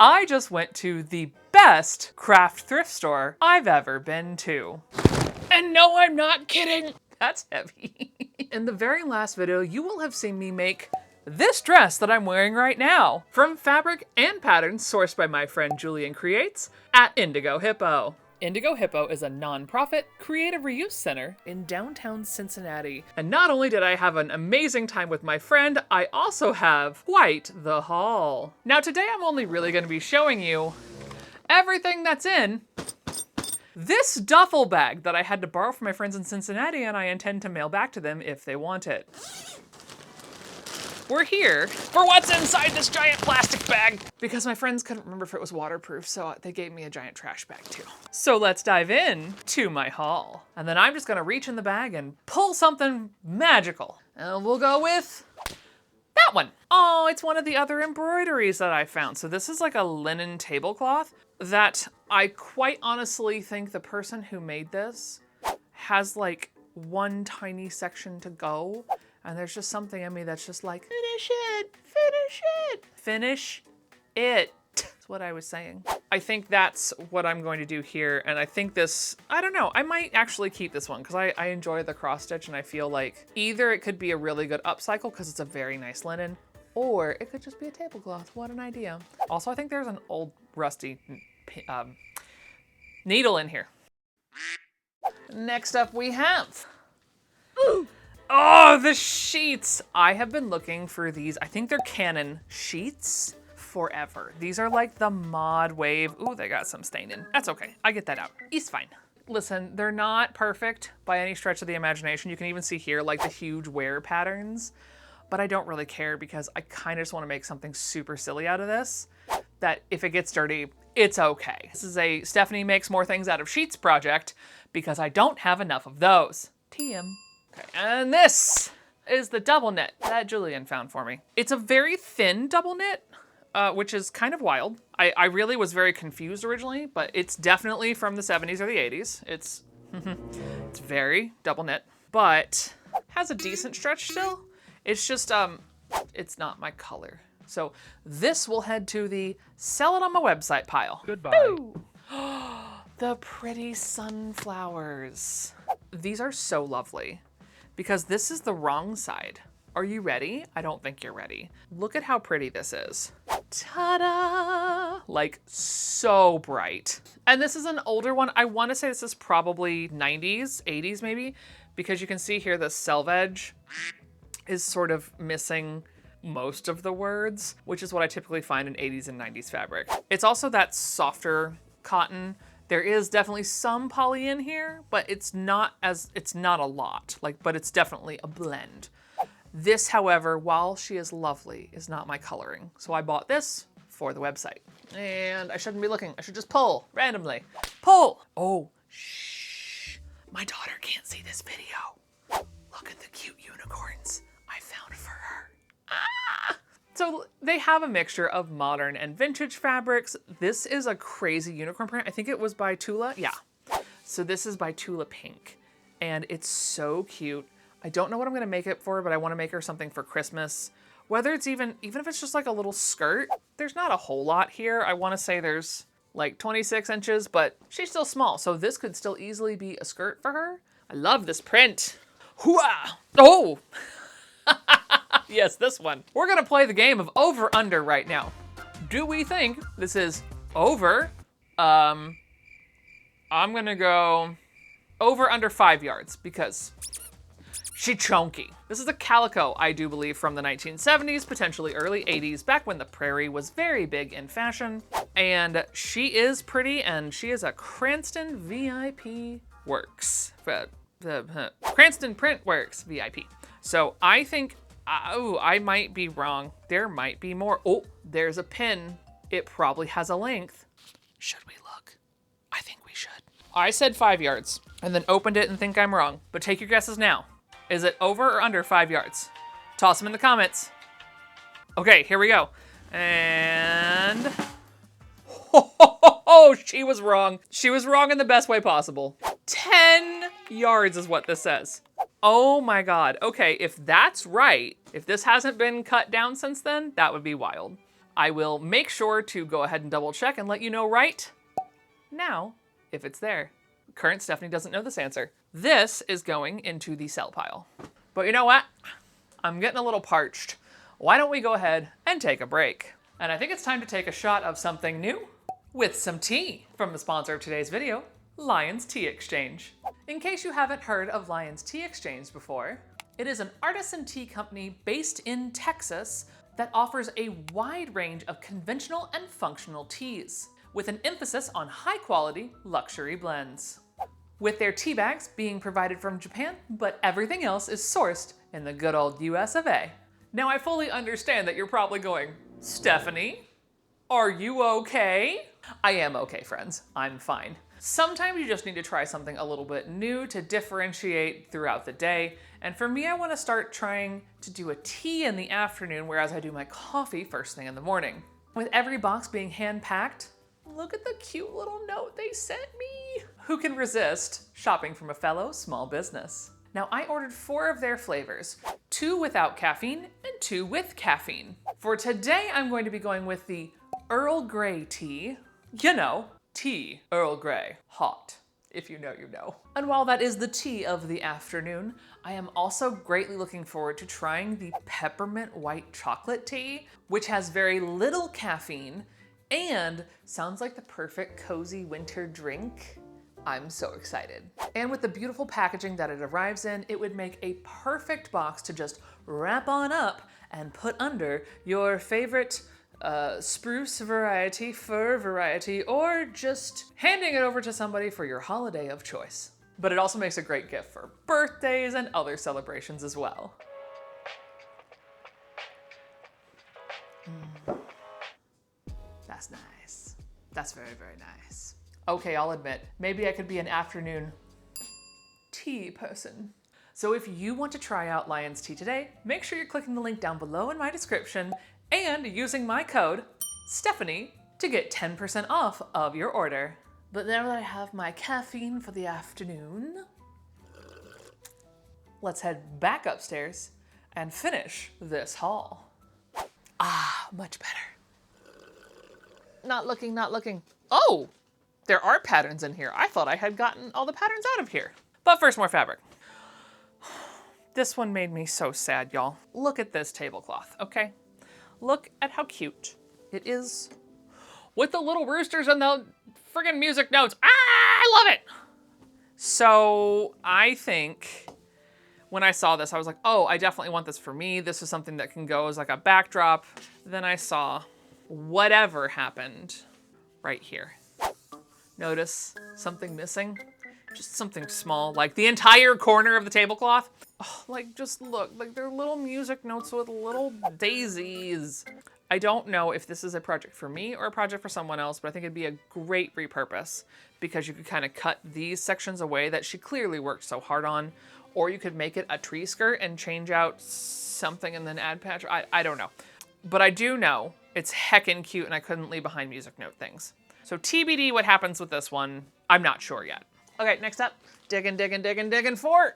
I just went to the best craft thrift store I've ever been to. And no, I'm not kidding. That's heavy. In the very last video, you will have seen me make this dress that I'm wearing right now from fabric and patterns sourced by my friend Julian Creates at Indigo Hippo. Indigo Hippo is a non-profit creative reuse center in downtown Cincinnati. And not only did I have an amazing time with my friend, I also have quite the haul. Now today I'm only really going to be showing you everything that's in this duffel bag that I had to borrow from my friends in Cincinnati, and I intend to mail back to them if they want it. We're here for what's inside this giant plastic bag because my friends couldn't remember if it was waterproof, so they gave me a giant trash bag too. So let's dive in to my haul. And then I'm just gonna reach in the bag and pull something magical. And we'll go with that one. Oh, it's one of the other embroideries that I found. So this is like a linen tablecloth that I quite honestly think the person who made this has like one tiny section to go. And there's just something in me that's just like, finish it, finish it, finish it. That's what I was saying. I think that's what I'm going to do here. And I think this, I don't know, I might actually keep this one because I enjoy the cross stitch, and I feel like either it could be a really good upcycle because it's a very nice linen, or it could just be a tablecloth. What an idea. Also, I think there's an old rusty needle in here. Next up we have, oh, the sheets. I have been looking for these, I think they're Canon sheets, forever. These are like the mod wave. Ooh, they got some stain in. That's okay, I get that out. It's fine. Listen, they're not perfect by any stretch of the imagination. You can even see here like the huge wear patterns, but I don't really care because I kind of just want to make something super silly out of this, that if it gets dirty, it's okay. This is a Stephanie makes more things out of sheets project because I don't have enough of those. TM. Okay, and this is the double knit that Julian found for me. It's a very thin double knit, which is kind of wild. I really was very confused originally, but it's definitely from the 70s or the 80s. It's very double knit, but has a decent stretch still. It's just, it's not my color. So this will head to the sell it on my website pile. Goodbye. The pretty sunflowers. These are so lovely because this is the wrong side. Are you ready? I don't think you're ready. Look at how pretty this is. Ta-da! Like so bright. And this is an older one. I want to say this is probably 90s, 80s maybe, because you can see here the selvage is sort of missing most of the words, which is what I typically find in 80s and 90s fabric. It's also that softer cotton. There is definitely some poly in here, but it's not a lot, but it's definitely a blend. This, however, while she is lovely, is not my coloring. So I bought this for the website. And I shouldn't be looking, I should just pull randomly. Pull! Oh, shh. My daughter can't see this video. Look at the cute unicorns I found for her. Ah! So they have a mixture of modern and vintage fabrics. This is a crazy unicorn print. I think it was by Tula. Yeah. So this is by Tula Pink, and it's so cute. I don't know what I'm gonna make it for, but I wanna make her something for Christmas. Whether it's even if it's just like a little skirt, there's not a whole lot here. I wanna say there's like 26 inches, but she's still small. So this could still easily be a skirt for her. I love this print. Hooah! Oh! Yes, this one. We're gonna play the game of over under right now. Do we think this is over? I'm gonna go over under 5 yards because she chunky. This is a calico, I do believe, from the 1970s, potentially early 80s, back when the prairie was very big in fashion. And she is pretty, and she is a Cranston VIP Works. Cranston Print Works VIP. So I think, oh, I might be wrong. There might be more. Oh, there's a pin. It probably has a length. Should we look? I think we should. I said 5 yards and then opened it and think I'm wrong, but take your guesses now. Is it over or under 5 yards? Toss them in the comments. Okay, here we go. And, oh, she was wrong. She was wrong in the best way possible. 10 yards is what this says. Oh my God. Okay, if that's right, if this hasn't been cut down since then, that would be wild. I will make sure to go ahead and double check and let you know right now if it's there. Current Stephanie doesn't know this answer. This is going into the sell pile. But you know what? I'm getting a little parched. Why don't we go ahead and take a break? And I think it's time to take a shot of something new with some tea from the sponsor of today's video, Lion's Tea Exchange. In case you haven't heard of Lion's Tea Exchange before, it is an artisan tea company based in Texas that offers a wide range of conventional and functional teas, with an emphasis on high-quality luxury blends. With their tea bags being provided from Japan, but everything else is sourced in the good old US of A. Now I fully understand that you're probably going, Stephanie, are you okay? I am okay, friends. I'm fine. Sometimes you just need to try something a little bit new to differentiate throughout the day. And for me, I want to start trying to do a tea in the afternoon, whereas I do my coffee first thing in the morning. With every box being hand-packed, look at the cute little note they sent me. Who can resist shopping from a fellow small business? Now, I ordered 4 of their flavors, 2 without caffeine and 2 with caffeine. For today, I'm going to be going with the Earl Grey tea. You know, tea, Earl Grey, hot. If you know, you know. And while that is the tea of the afternoon, I am also greatly looking forward to trying the peppermint white chocolate tea, which has very little caffeine and sounds like the perfect cozy winter drink. I'm so excited. And with the beautiful packaging that it arrives in, it would make a perfect box to just wrap on up and put under your favorite spruce variety, fir variety, or just handing it over to somebody for your holiday of choice. But it also makes a great gift for birthdays and other celebrations as well. That's nice. That's very, very nice. Okay, I'll admit, maybe I could be an afternoon tea person. So if you want to try out Lion's Tea today, make sure you're clicking the link down below in my description and using my code, Stephanie, to get 10% off of your order. But now that I have my caffeine for the afternoon, let's head back upstairs and finish this haul. Ah, much better. Not looking, not looking. Oh, there are patterns in here. I thought I had gotten all the patterns out of here. But first, more fabric. This one made me so sad, y'all. Look at this tablecloth, okay? Look at how cute it is with the little roosters and the friggin' music notes. Ah, I love it. So I think when I saw this, I was like, oh, I definitely want this for me. This is something that can go as like a backdrop. Then I saw whatever happened right here. Notice something missing? Just something small, like the entire corner of the tablecloth. Oh, like, just look, like they're little music notes with little daisies. I don't know if this is a project for me or a project for someone else, but I think it'd be a great repurpose because you could kind of cut these sections away that she clearly worked so hard on, or you could make it a tree skirt and change out something and then add patch. I don't know. But I do know it's heckin' cute and I couldn't leave behind music note things. So TBD what happens with this one, I'm not sure yet. Okay, next up, digging for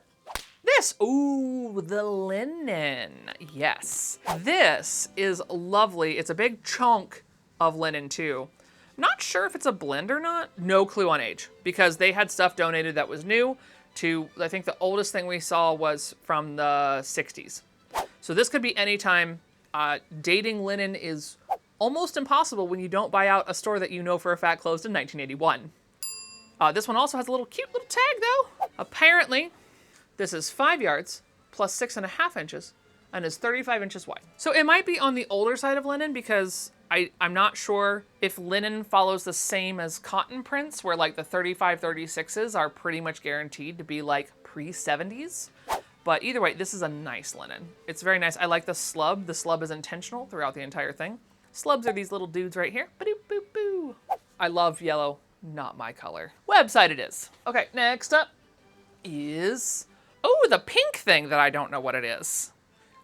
this. Ooh, the linen. Yes, this is lovely. It's a big chunk of linen too. Not sure if it's a blend or not. No clue on age because they had stuff donated that was new to, I think the oldest thing we saw was from the 60s. So this could be anytime. Dating linen is almost impossible when you don't buy out a store that you know for a fact closed in 1981. This one also has a little cute little tag though. Apparently, this is 5 yards plus 6.5 inches and is 35 inches wide. So it might be on the older side of linen because I'm not sure if linen follows the same as cotton prints where like the 35, 36s are pretty much guaranteed to be like pre-70s. But either way, this is a nice linen. It's very nice. I like the slub. The slub is intentional throughout the entire thing. Slubs are these little dudes right here. Ba-doop, boop, boo. I love yellow. Not my color. Website it is. Okay, next up is, oh, the pink thing that I don't know what it is.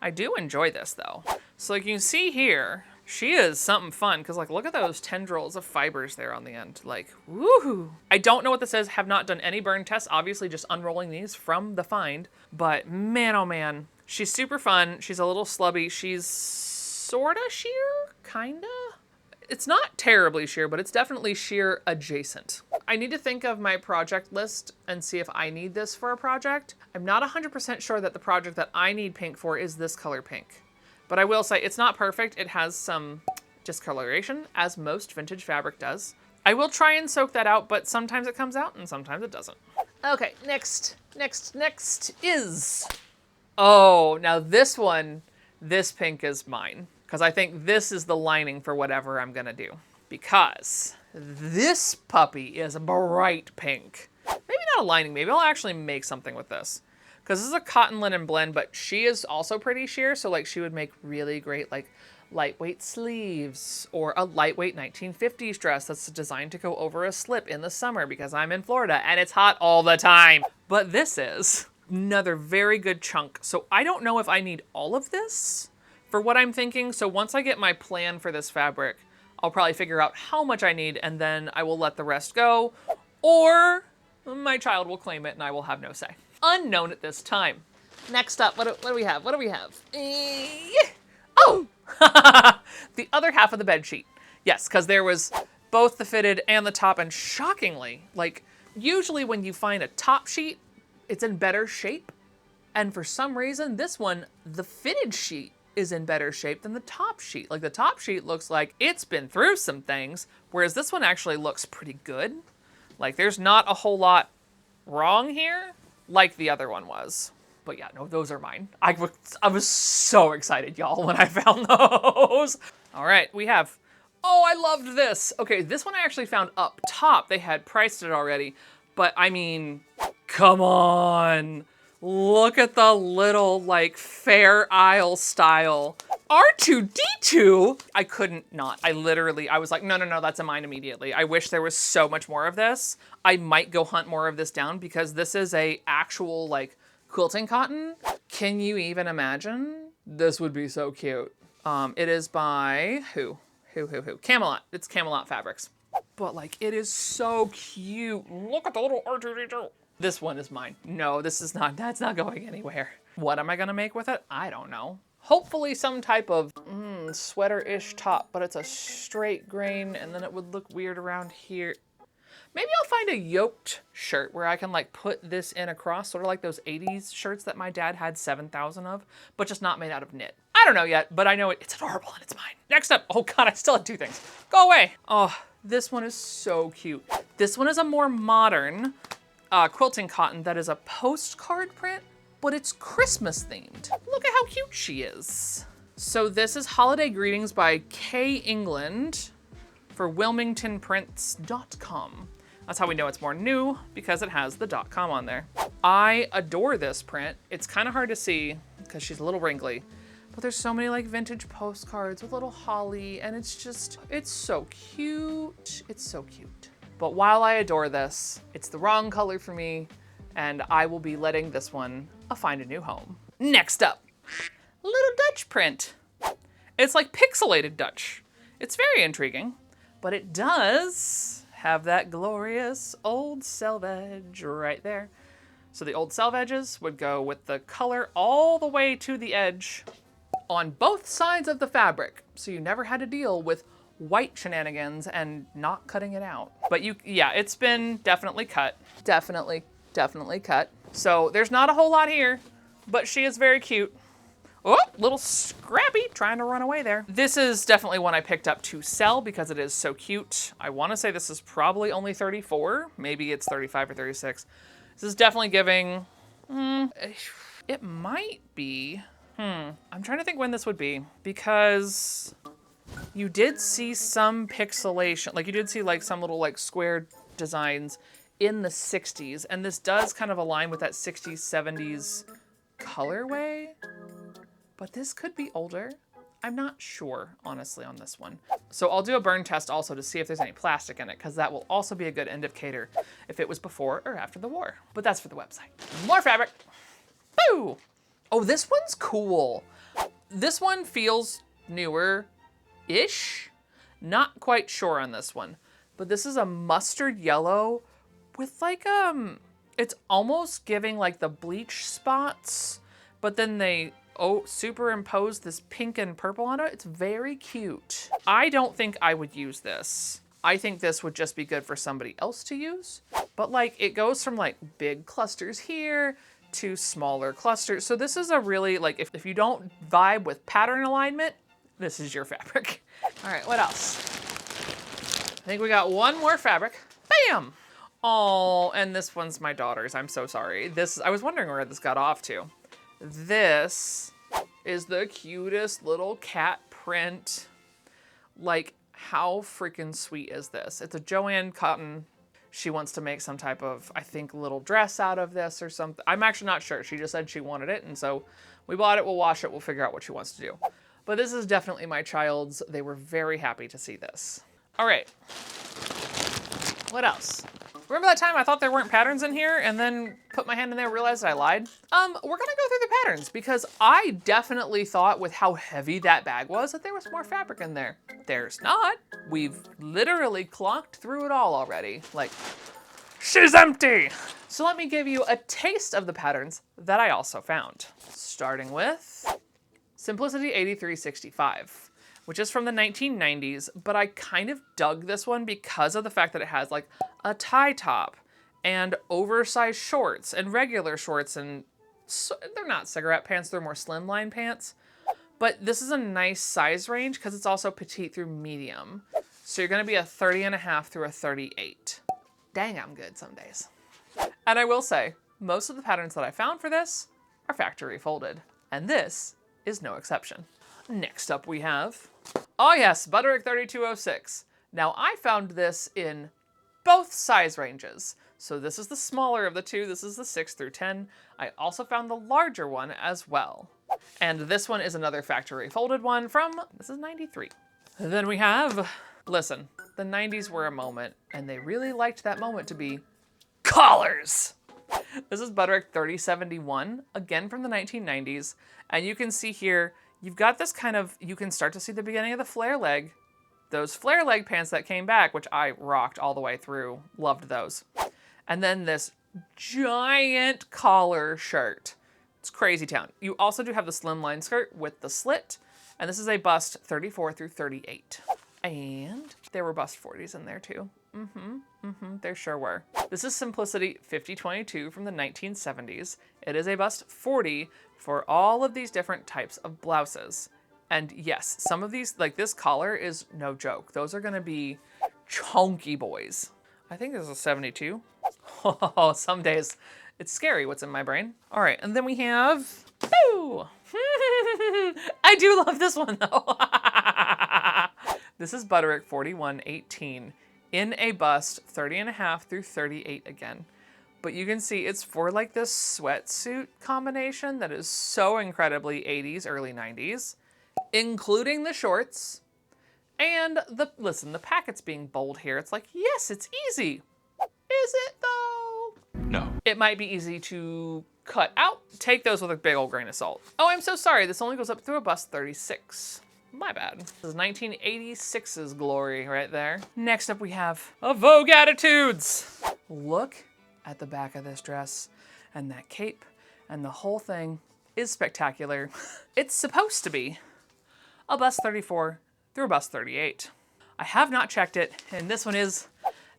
I do enjoy this though. So like you can see here, she is something fun because like look at those tendrils of fibers there on the end. Like, woohoo. I don't know what this is, have not done any burn tests, obviously just unrolling these from the find. But man, oh man, she's super fun. She's a little slubby. She's sorta sheer, kinda. It's not terribly sheer, but it's definitely sheer adjacent. I need to think of my project list and see if I need this for a project. I'm not 100% sure that the project that I need pink for is this color pink. But I will say it's not perfect. It has some discoloration, as most vintage fabric does. I will try and soak that out, but sometimes it comes out and sometimes it doesn't. Okay, next is... Oh, now this one, this pink is mine. Because I think this is the lining for whatever I'm gonna do. Because this puppy is bright pink. Maybe not a lining, maybe I'll actually make something with this. Because this is a cotton linen blend, but she is also pretty sheer, so like she would make really great like lightweight sleeves or a lightweight 1950s dress that's designed to go over a slip in the summer because I'm in Florida and it's hot all the time. But this is another very good chunk. So I don't know if I need all of this for what I'm thinking. So once I get my plan for this fabric, I'll probably figure out how much I need and then I will let the rest go, or my child will claim it and I will have no say. Unknown at this time. Next up, what do we have? What do we have? Oh! The other half of the bed sheet. Yes, because there was both the fitted and the top, and shockingly, like usually when you find a top sheet, it's in better shape. And for some reason, this one, the fitted sheet is in better shape than the top sheet. Like the top sheet looks like it's been through some things, whereas this one actually looks pretty good. Like there's not a whole lot wrong here like the other one was. But yeah, no, those are mine. I was so excited, y'all, when I found those. All right, we have, oh, I loved this. Okay, this one I actually found up top. They had priced it already, but I mean, come on. Look at the little like Fair Isle style R2-D2. I couldn't not. I was like, no, that's a mine immediately. I wish there was so much more of this. I might go hunt more of this down because this is a actual like quilting cotton. Can you even imagine? This would be so cute. It is by who? Camelot. It's Camelot Fabrics. But like, it is so cute. Look at the little R2-D2. This one is mine. No, this is not, that's not going anywhere. What am I gonna make with it? I don't know. Hopefully some type of sweater-ish top, but it's a straight grain and then it would look weird around here. Maybe I'll find a yoked shirt where I can like put this in across, sort of like those 80s shirts that my dad had 7,000 of, but just not made out of knit. I don't know yet, but I know it's adorable and it's mine. Next up, oh God, I still have two things. Go away. Oh, this one is so cute. This one is a more modern quilting cotton that is a postcard print, but it's Christmas themed. Look at how cute she is. So this is Holiday Greetings by K. England for WilmingtonPrints.com. That's how we know it's more new, because it has the .com on there. I adore this print. It's kind of hard to see because she's a little wrinkly, but there's so many like vintage postcards with little holly, and it's so cute. It's so cute. But while I adore this, it's the wrong color for me, and I will be letting this one find a new home. Next up, little Dutch print. It's like pixelated Dutch. It's very intriguing, but it does have that glorious old selvage right there. So the old selvages would go with the color all the way to the edge on both sides of the fabric. So you never had to deal with white shenanigans and not cutting it out. But yeah, it's been definitely cut. Definitely cut. So there's not a whole lot here, but she is very cute. Oh, little Scrappy trying to run away there. This is definitely one I picked up to sell because it is so cute. I want to say this is probably only 34. Maybe it's 35 or 36. This is definitely giving, it might be, I'm trying to think when this would be, because you did see some pixelation, like you did see like some little like square designs in the 60s, and this does kind of align with that 60s, 70s colorway, but this could be older. I'm not sure, honestly, on this one. So I'll do a burn test also to see if there's any plastic in it, because that will also be a good indicator if it was before or after the war. But that's for the website. More fabric. Boo! Oh, this one's cool. This one feels newer-ish. Not quite sure on this one. But this is a mustard yellow with like, it's almost giving like the bleach spots, but then they superimpose this pink and purple on it. It's very cute. I don't think I would use this. I think this would just be good for somebody else to use. But like, it goes from like big clusters here to smaller clusters. So this is a really, like, if you don't vibe with pattern alignment, this is your fabric. All right, what else? I think we got one more fabric. Bam! Oh, and this one's my daughter's. I'm so sorry. I was wondering where this got off to. This is the cutest little cat print. Like, how freaking sweet is this? It's a Joanne cotton. She wants to make some type of, I think, little dress out of this or something. I'm actually not sure. She just said she wanted it, and so we bought it, we'll wash it, we'll figure out what she wants to do. But this is definitely my child's. They were very happy to see this. All right. What else? Remember that time I thought there weren't patterns in here and then put my hand in there and realized I lied? We're gonna go through the patterns because I definitely thought with how heavy that bag was that there was more fabric in there. There's not. We've literally clocked through it all already. Like, she's empty. So let me give you a taste of the patterns that I also found. Starting with Simplicity 8365. Which is from the 1990s, but I kind of dug this one because of the fact that it has like a tie top and oversized shorts and regular shorts, and so, they're not cigarette pants, they're more slimline pants. But this is a nice size range because it's also petite through medium. So you're gonna be a 30.5 through a 38. Dang, I'm good some days. And I will say, most of the patterns that I found for this are factory folded, and this is no exception. Next up we have, oh yes, Butterick 3206. Now I found this in both size ranges. So this is the smaller of the two, this is the 6 through 10. I also found the larger one as well. And this one is another factory folded one from, this is 93. Then we have, listen, the 90s were a moment, and they really liked that moment to be collars. This is Butterick 3071, again from the 1990s. And you can see here, you've got this kind of, you can start to see the beginning of the flare leg. Those flare leg pants that came back, which I rocked all the way through, loved those. And then this giant collar shirt. It's crazy town. You also do have the slimline skirt with the slit, and this is a bust 34 through 38. And there were bust 40s in there too. There sure were. This is Simplicity 5022 from the 1970s. It is a bust 40 for all of these different types of blouses. And yes, some of these, like this collar is no joke. Those are gonna be chunky boys. I think this is a 72. Oh, some days it's scary what's in my brain. All right, and then we have, boo! I do love this one though. This is Butterick 4118 in a bust 30.5 through 38 again. But you can see it's for like this sweatsuit combination that is so incredibly 80s, early 90s, including the shorts. And listen, the packet's being bold here. It's like, yes, it's easy. Is it though? No. It might be easy to cut out. Take those with a big old grain of salt. Oh, I'm so sorry. This only goes up through a bust 36. My bad. This is 1986's glory right there. Next up we have a Vogue Attitudes. Look at the back of this dress and that cape, and the whole thing is spectacular. It's supposed to be a bust 34 through a bust 38. I have not checked it, and this one is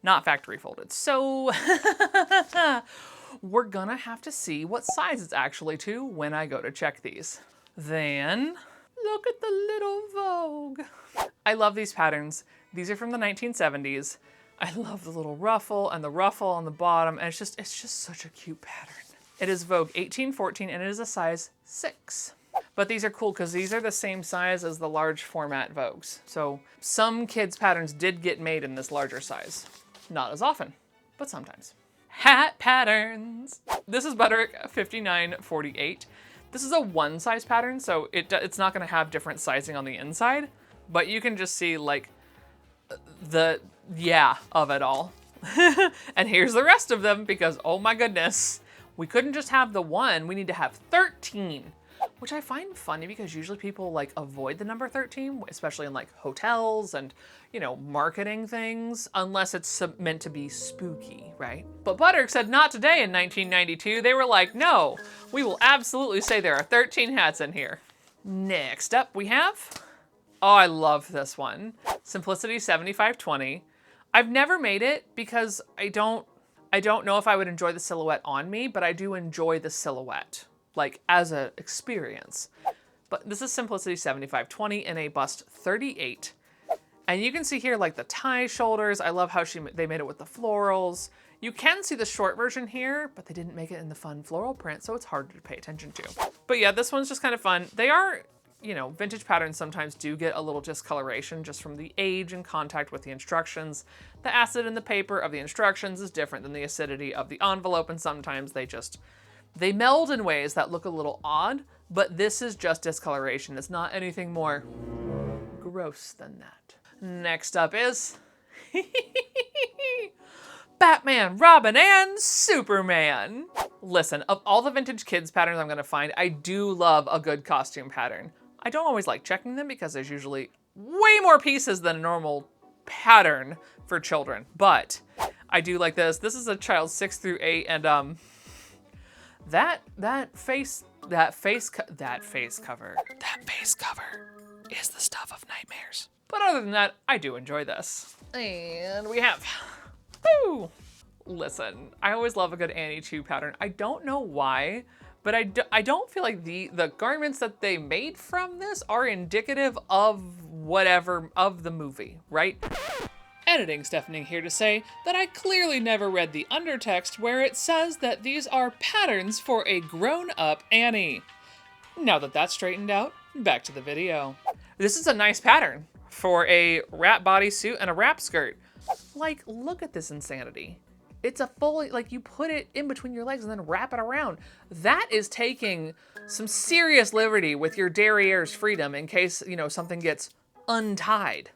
not factory folded. So we're gonna have to see what size it's actually to when I go to check these. Then look at the little Vogue. I love these patterns. These are from the 1970s. I love the little ruffle and the ruffle on the bottom, and it's just such a cute pattern. It is Vogue 1814, and it is a size 6. But these are cool because these are the same size as the large format Vogues. So some kids' patterns did get made in this larger size. Not as often, but sometimes. Hat patterns. This is Butterick 5948. This is a one size pattern, so it's not gonna have different sizing on the inside, but you can just see like the yeah of it all. And here's the rest of them because, oh my goodness, we couldn't just have the one, we need to have 13, which I find funny because usually people like avoid the number 13, especially in like hotels and, you know, marketing things, unless it's meant to be spooky, right? But Butterick said not today in 1992. They were like, no, we will absolutely say there are 13 hats in here. Next up we have, oh, I love this one. Simplicity 7520. I've never made it because I don't know if I would enjoy the silhouette on me, but I do enjoy the silhouette, like as an experience. But this is Simplicity 7520 in a bust 38. And you can see here like the tie shoulders. I love how they made it with the florals. You can see the short version here, but they didn't make it in the fun floral print, so it's hard to pay attention to. But yeah, this one's just kind of fun. They are, you know, vintage patterns sometimes do get a little discoloration just from the age and contact with the instructions. The acid in the paper of the instructions is different than the acidity of the envelope, and sometimes they meld in ways that look a little odd, but this is just discoloration. It's not anything more gross than that. Next up is Batman, Robin, and Superman. Listen, of all the vintage kids patterns I'm gonna find, I do love a good costume pattern. I don't always like checking them because there's usually way more pieces than a normal pattern for children, but I do like this. This is a child 6 through 8, and that face cover is the stuff of nightmares. But other than that, I do enjoy this. And we have, woo! Listen, I always love a good Annie 2 pattern. I don't know why, but I don't feel like the garments that they made from this are indicative of whatever, of the movie, right? Editing Stephanie here to say that I clearly never read the undertext where it says that these are patterns for a grown-up Annie. Now that that's straightened out, back to the video. This is a nice pattern for a wrap bodysuit and a wrap skirt. Like, look at this insanity. It's a fully, like, you put it in between your legs and then wrap it around. That is taking some serious liberty with your derriere's freedom in case, you know, something gets untied.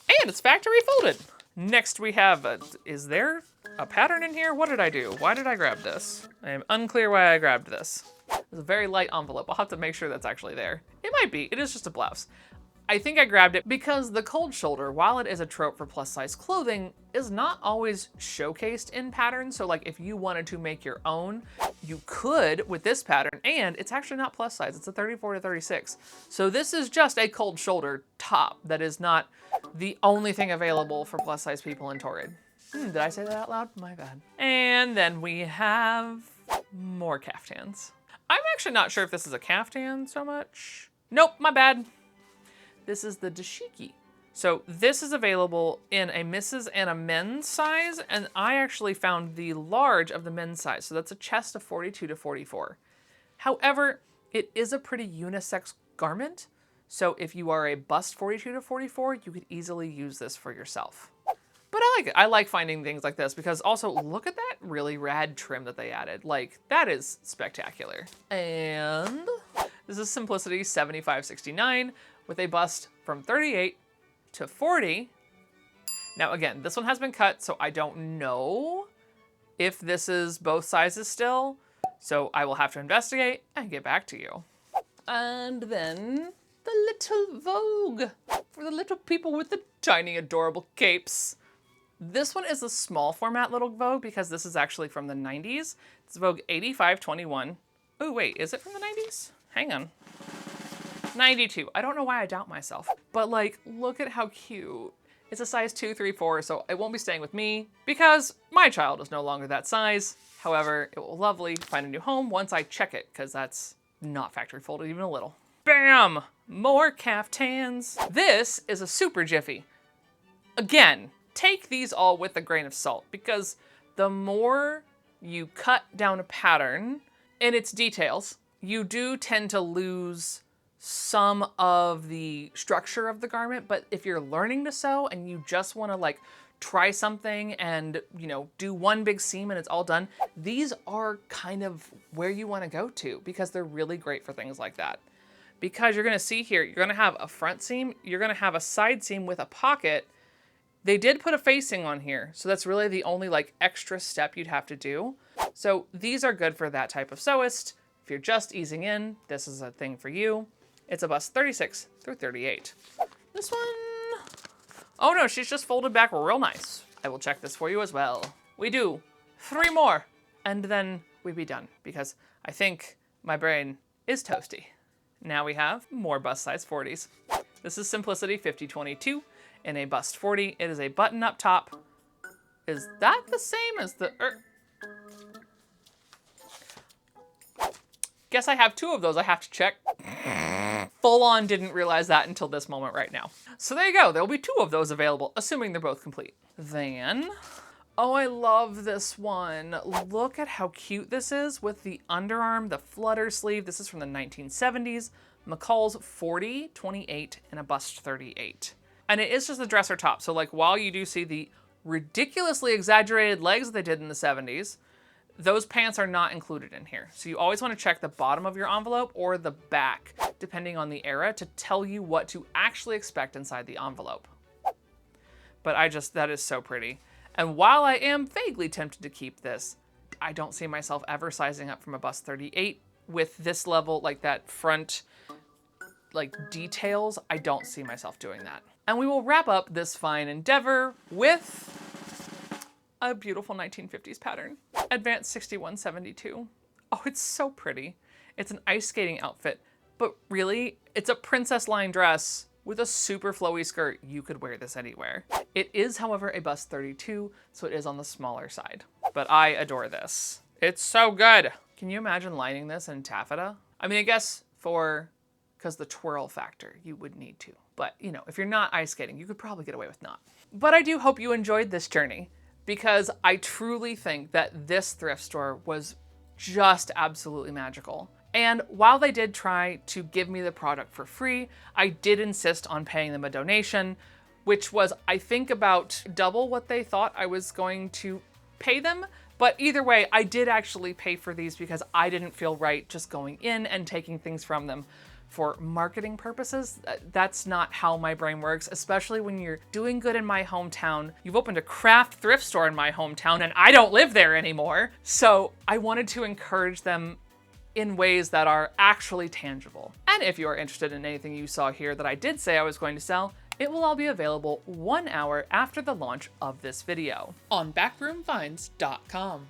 And it's factory folded. Next we have, is there a pattern in here? What did I do? Why did I grab this? I am unclear why I grabbed this. It's a very light envelope. I'll have to make sure that's actually there. It might be, it is just a blouse. I think I grabbed it because the cold shoulder, while it is a trope for plus size clothing, is not always showcased in patterns. So like if you wanted to make your own, you could with this pattern, and it's actually not plus size, it's a 34 to 36. So this is just a cold shoulder top that is not the only thing available for plus size people in Torrid. Did I say that out loud? My bad. And then we have more caftans. I'm actually not sure if this is a caftan so much. Nope, my bad. This is the dashiki. So this is available in a misses and a men's size, and I actually found the large of the men's size. So that's a chest of 42 to 44. However, it is a pretty unisex garment. So if you are a bust 42 to 44, you could easily use this for yourself. But I like it. I like finding things like this because also look at that really rad trim that they added. Like, that is spectacular. And this is Simplicity 7569 with a bust from 38 to 40. Now again, this one has been cut, so I don't know if this is both sizes still. So I will have to investigate and get back to you. And then the little Vogue for the little people with the tiny adorable capes. This one is a small format little Vogue because this is actually from the 90s. It's Vogue 8521. Oh wait, is it from the 90s? Hang on. 92. I don't know why I doubt myself, but like, look at how cute. It's a size 2, 3, 4, so it won't be staying with me because my child is no longer that size. However, it will lovely find a new home once I check it because that's not factory folded even a little. Bam! More caftans. This is a super jiffy. Again, take these all with a grain of salt because the more you cut down a pattern in its details, you do tend to lose some of the structure of the garment. But if you're learning to sew and you just want to like try something and, you know, do one big seam and it's all done, these are kind of where you want to go to because they're really great for things like that. Because you're going to see here, you're going to have a front seam, you're going to have a side seam with a pocket. They did put a facing on here, so that's really the only like extra step you'd have to do. So these are good for that type of sewist. If you're just easing in, this is a thing for you. It's a bust 36 through 38. This one, oh no, she's just folded back real nice. I will check this for you as well. We do 3 more, and then we'd be done because I think my brain is toasty. Now we have more bust size 40s. This is Simplicity 5022 in a bust 40. It is a button up top. Is that the same as the... Guess I have 2 of those I have to check. Full on didn't realize that until this moment right now. So there you go. There'll be 2 of those available, assuming they're both complete. Then, oh, I love this one. Look at how cute this is with the underarm, the flutter sleeve. This is from the 1970s. McCall's 40, 28, and a bust 38. And it is just a dresser top. So like while you do see the ridiculously exaggerated legs they did in the 70s, those pants are not included in here. So you always want to check the bottom of your envelope or the back, depending on the era, to tell you what to actually expect inside the envelope. But that is so pretty. And while I am vaguely tempted to keep this, I don't see myself ever sizing up from a bust 38 with this level, like that front, like details. I don't see myself doing that. And we will wrap up this fine endeavor with a beautiful 1950s pattern. Advanced 6172. Oh, it's so pretty. It's an ice skating outfit, but really, it's a princess line dress with a super flowy skirt. You could wear this anywhere. It is, however, a bust 32, so it is on the smaller side. But I adore this. It's so good. Can you imagine lining this in taffeta? I mean, I guess because the twirl factor, you would need to. But, you know, if you're not ice skating, you could probably get away with not. But I do hope you enjoyed this journey, because I truly think that this thrift store was just absolutely magical. And while they did try to give me the product for free, I did insist on paying them a donation, which was, I think, about double what they thought I was going to pay them. But either way, I did actually pay for these because I didn't feel right just going in and taking things from them for marketing purposes. That's not how my brain works, especially when you're doing good in my hometown. You've opened a craft thrift store in my hometown and I don't live there anymore. So I wanted to encourage them in ways that are actually tangible. And if you are interested in anything you saw here that I did say I was going to sell, it will all be available 1 hour after the launch of this video on backroomfinds.com.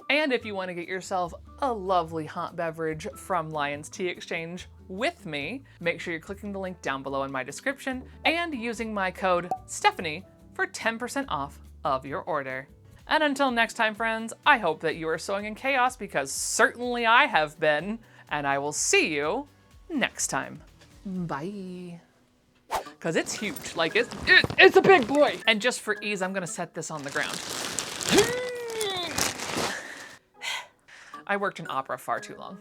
And if you want to get yourself a lovely hot beverage from Lion's Tea Exchange with me, make sure you're clicking the link down below in my description and using my code Stephanie for 10% off of your order. And until next time, friends, I hope that you are sewing in chaos, because certainly I have been, and I will see you next time. Bye. Because it's huge, like it's a big boy. And just for ease, I'm gonna set this on the ground. I worked in opera far too long.